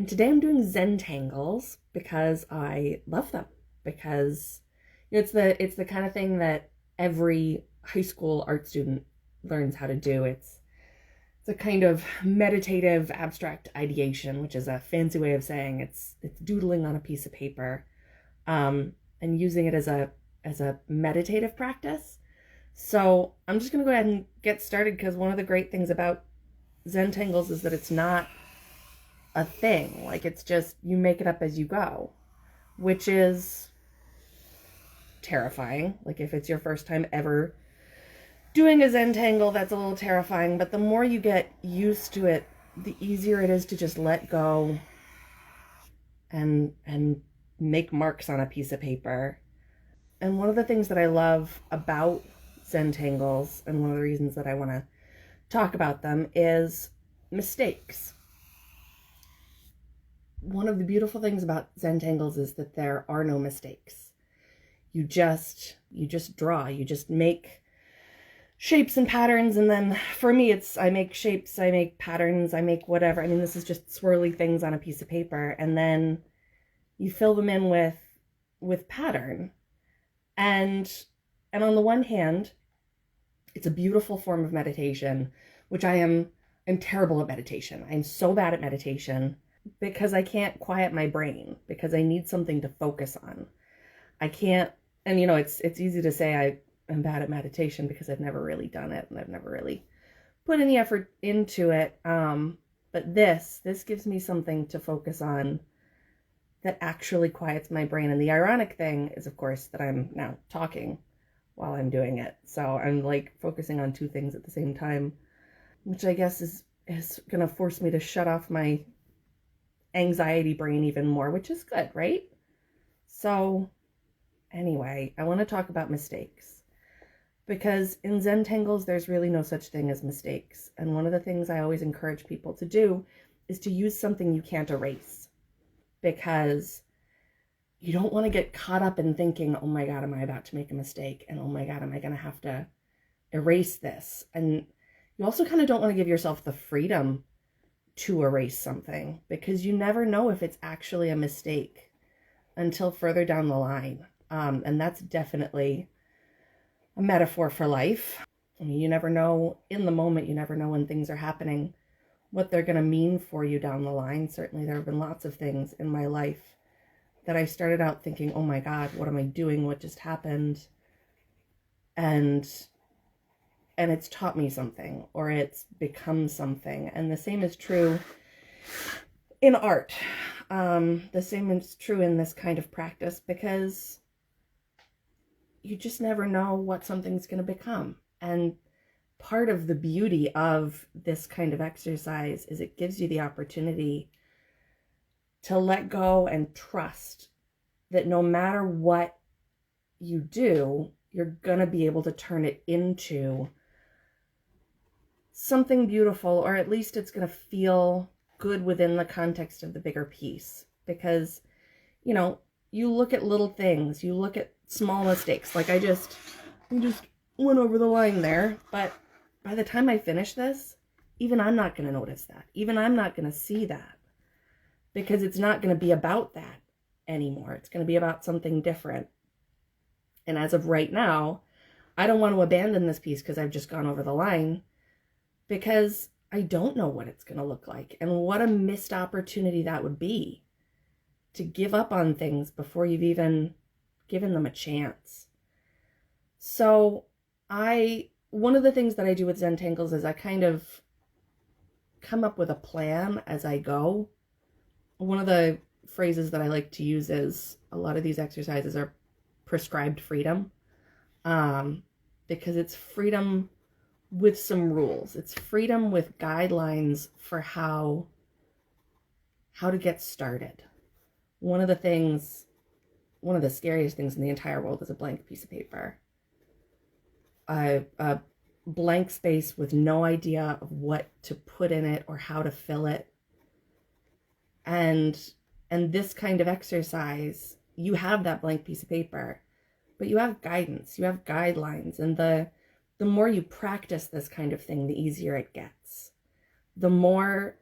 And today I'm doing Zentangles because I love them. Because it's the kind of thing that every high school art student learns how to do. It's a kind of meditative abstract ideation, which is a fancy way of saying it's doodling on a piece of paper, and using it as a meditative practice. So I'm just gonna go ahead and get started because one of the great things about Zentangles is that it's not a thing. Like, it's just you make it up as you go, which is terrifying. Like, if it's your first time ever doing a Zentangle, that's a little terrifying, but the more you get used to it, the easier it is to just let go and make marks on a piece of paper. And one of the things that I love about Zentangles, and one of the reasons that I want to talk about them, is mistakes. One of the beautiful things about Zentangles is that there are no mistakes. You just draw, you just make shapes and patterns, and then for me I make shapes, I make patterns, I make whatever. I mean, this is just swirly things on a piece of paper, and then you fill them in with pattern. And on the one hand, it's a beautiful form of meditation, which I'm terrible at meditation. I'm so bad at meditation because I can't quiet my brain, because I need something to focus on. I can't, and it's easy to say I'm bad at meditation because I've never really done it and I've never really put any effort into it. But this gives me something to focus on that actually quiets my brain. And the ironic thing is, of course, that I'm now talking while I'm doing it. So I'm like focusing on two things at the same time, which I guess is going to force me to shut off my anxiety brain even more, which is good, right? So anyway, I want to talk about mistakes, because in Zentangles, there's really no such thing as mistakes. And one of the things I always encourage people to do is to use something you can't erase, because you don't want to get caught up in thinking, oh my God, am I about to make a mistake? And oh my God, am I going to have to erase this? And you also kind of don't want to give yourself the freedom to erase something, because you never know if it's actually a mistake until further down the line. And that's definitely a metaphor for life. I mean, you never know in the moment, you never know when things are happening, what they're going to mean for you down the line. Certainly there have been lots of things in my life that I started out thinking, oh my God, what am I doing? What just happened? And it's taught me something, or it's become something. And the same is true in art. The same is true in this kind of practice, because you just never know what something's going to become. And part of the beauty of this kind of exercise is it gives you the opportunity to let go and trust that no matter what you do, you're going to be able to turn it into something beautiful, or at least it's going to feel good within the context of the bigger piece. Because, you look at little things, you look at small mistakes. Like, I just went over the line there, but by the time I finish this, even I'm not going to notice that. Even I'm not going to see that, because it's not going to be about that anymore. It's going to be about something different. And as of right now, I don't want to abandon this piece because I've just gone over the line, because I don't know what it's going to look like. And what a missed opportunity that would be, to give up on things before you've even given them a chance. So one of the things that I do with Zentangles is I kind of come up with a plan as I go. One of the phrases that I like to use is, a lot of these exercises are prescribed freedom, because it's freedom with some rules. It's freedom with guidelines for how to get started. One of the scariest things in the entire world is a blank piece of paper. A blank space with no idea of what to put in it or how to fill it. And this kind of exercise, you have that blank piece of paper, but you have guidance, you have guidelines, and the more you practice this kind of thing, the easier it gets. The more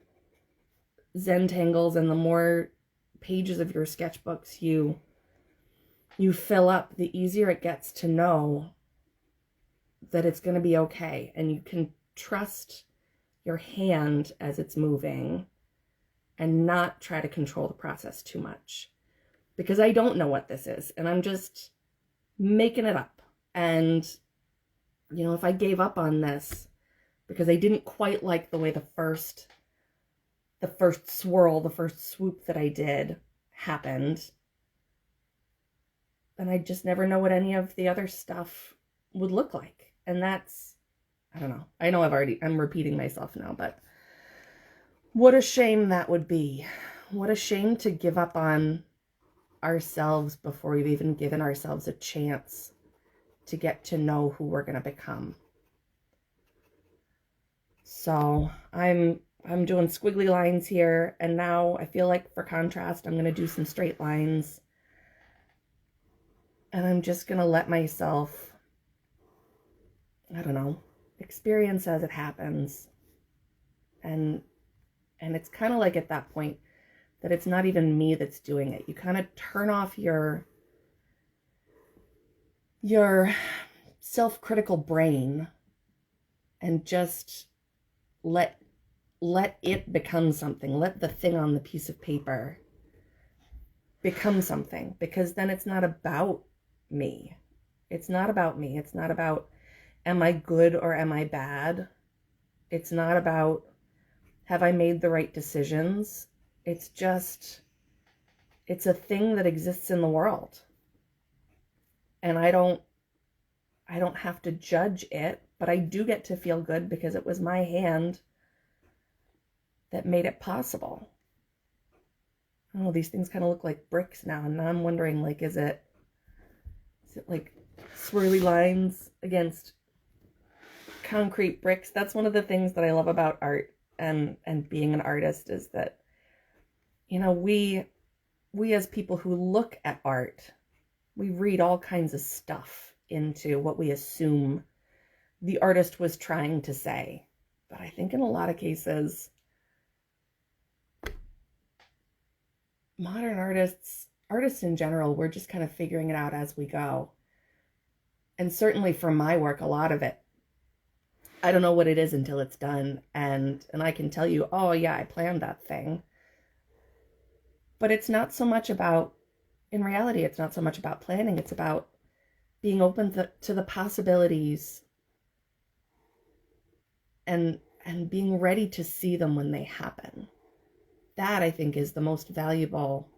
Zentangles and the more pages of your sketchbooks you fill up, the easier it gets to know that it's going to be okay. And you can trust your hand as it's moving and not try to control the process too much. Because I don't know what this is, and I'm just making it up. And, you know, if I gave up on this because I didn't quite like the way the first swirl, the first swoop that I did happened, then I'd just never know what any of the other stuff would look like. And that's, I don't know. I know I'm repeating myself now, but what a shame that would be. What a shame to give up on ourselves before we've even given ourselves a chance to get to know who we're going to become. So I'm doing squiggly lines here, and now I feel like for contrast I'm going to do some straight lines, and I'm just going to let myself, I don't know, experience as it happens. And it's kind of like at that point that it's not even me that's doing it. You kind of turn off your self-critical brain and just let it become something. Let the thing on the piece of paper become something, because then it's not about me. It's not about me. It's not about, am I good or am I bad? It's not about, have I made the right decisions? It's just, it's a thing that exists in the world. And I don't have to judge it, but I do get to feel good because it was my hand that made it possible. Oh, these things kind of look like bricks now. And now I'm wondering, like, is it like swirly lines against concrete bricks? That's one of the things that I love about art and being an artist, is that, you know, we as people who look at art, we read all kinds of stuff into what we assume the artist was trying to say. But I think in a lot of cases, modern artists in general, we're just kind of figuring it out as we go. And certainly for my work, a lot of it, I don't know what it is until it's done. And I can tell you, oh yeah, I planned that thing. But it's not so much about, in reality, it's not so much about planning. It's about being open to the possibilities and being ready to see them when they happen. That, I think, is the most valuable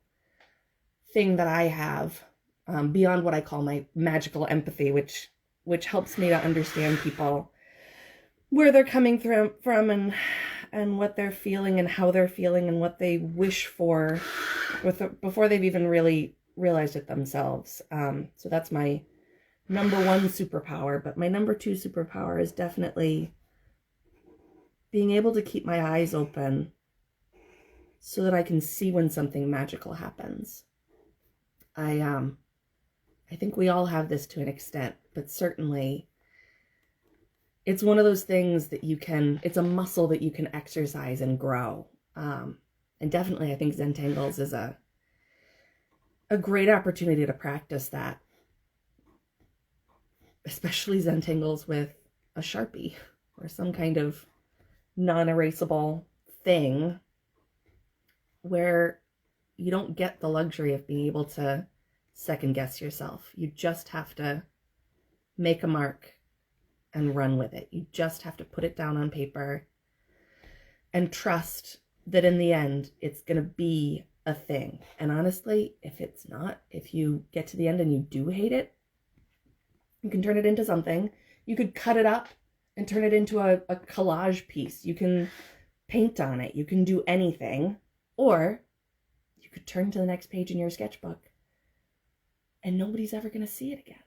thing that I have, beyond what I call my magical empathy, which helps me to understand people, where they're coming from and what they're feeling and how they're feeling and what they wish for before they've even really realized it themselves. So that's my number one superpower. But my number two superpower is definitely being able to keep my eyes open so that I can see when something magical happens. I think we all have this to an extent, but certainly it's one of those things that it's a muscle that you can exercise and grow. And definitely I think Zentangles is a great opportunity to practice that. Especially Zentangles with a Sharpie or some kind of non-erasable thing where you don't get the luxury of being able to second guess yourself. You just have to make a mark and run with it. You just have to put it down on paper and trust that in the end, it's going to be a thing. And honestly, if it's not, if you get to the end and you do hate it, you can turn it into something. You could cut it up and turn it into a collage piece. You can paint on it. You can do anything. Or you could turn to the next page in your sketchbook and nobody's ever going to see it again.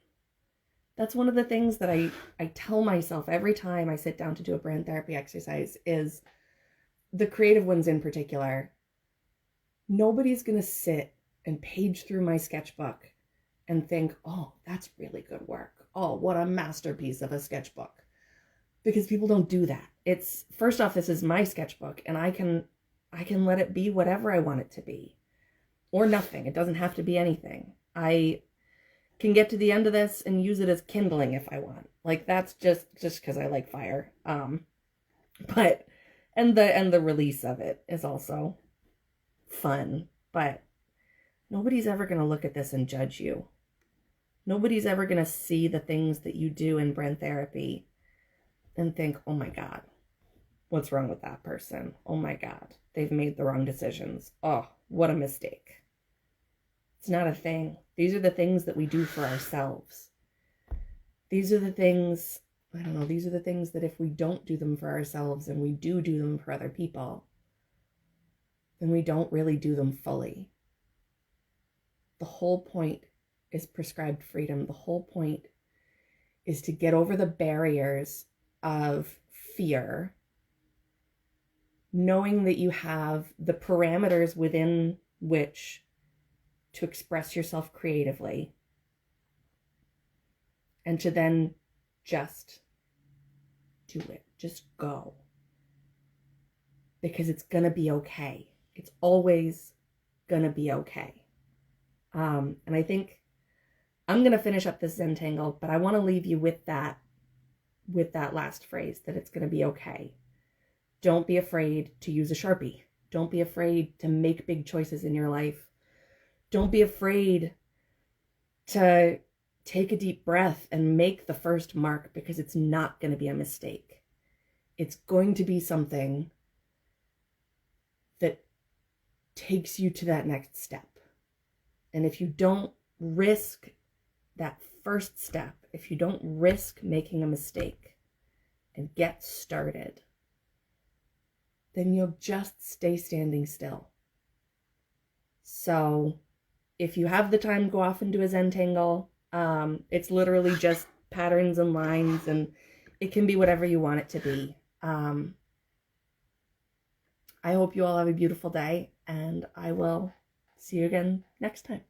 That's one of the things that I tell myself every time I sit down to do a brand therapy exercise, is the creative ones in particular. Nobody's going to sit and page through my sketchbook and think, oh, that's really good work. Oh, what a masterpiece of a sketchbook. Because people don't do that. It's, first off, this is my sketchbook, and I can I can let it be whatever I want it to be, or nothing. It doesn't have to be anything. I can get to the end of this and use it as kindling if I want. Like, that's just because I like fire. But and the release of it is also fun. But nobody's ever going to look at this and judge you. Nobody's ever going to see the things that you do in brand therapy and think, oh my God, what's wrong with that person? Oh my God, they've made the wrong decisions. Oh, what a mistake. It's not a thing. These are the things that we do for ourselves. These are the things, I don't know, these are the things that if we don't do them for ourselves and we do them for other people, then we don't really do them fully. The whole point is prescribed freedom. The whole point is to get over the barriers of fear, knowing that you have the parameters within which to express yourself creatively, and to then just do it. Just go. Because it's going to be okay. It's always going to be okay. And I think I'm going to finish up this Zentangle, but I want to leave you with that last phrase, that it's going to be okay. Don't be afraid to use a Sharpie. Don't be afraid to make big choices in your life. Don't be afraid to take a deep breath and make the first mark, because it's not going to be a mistake. It's going to be something that takes you to that next step. And if you don't risk that first step, if you don't risk making a mistake and get started, then you'll just stay standing still. So if you have the time, go off and do a Zentangle. It's literally just patterns and lines, and it can be whatever you want it to be. I hope you all have a beautiful day, and I will see you again next time.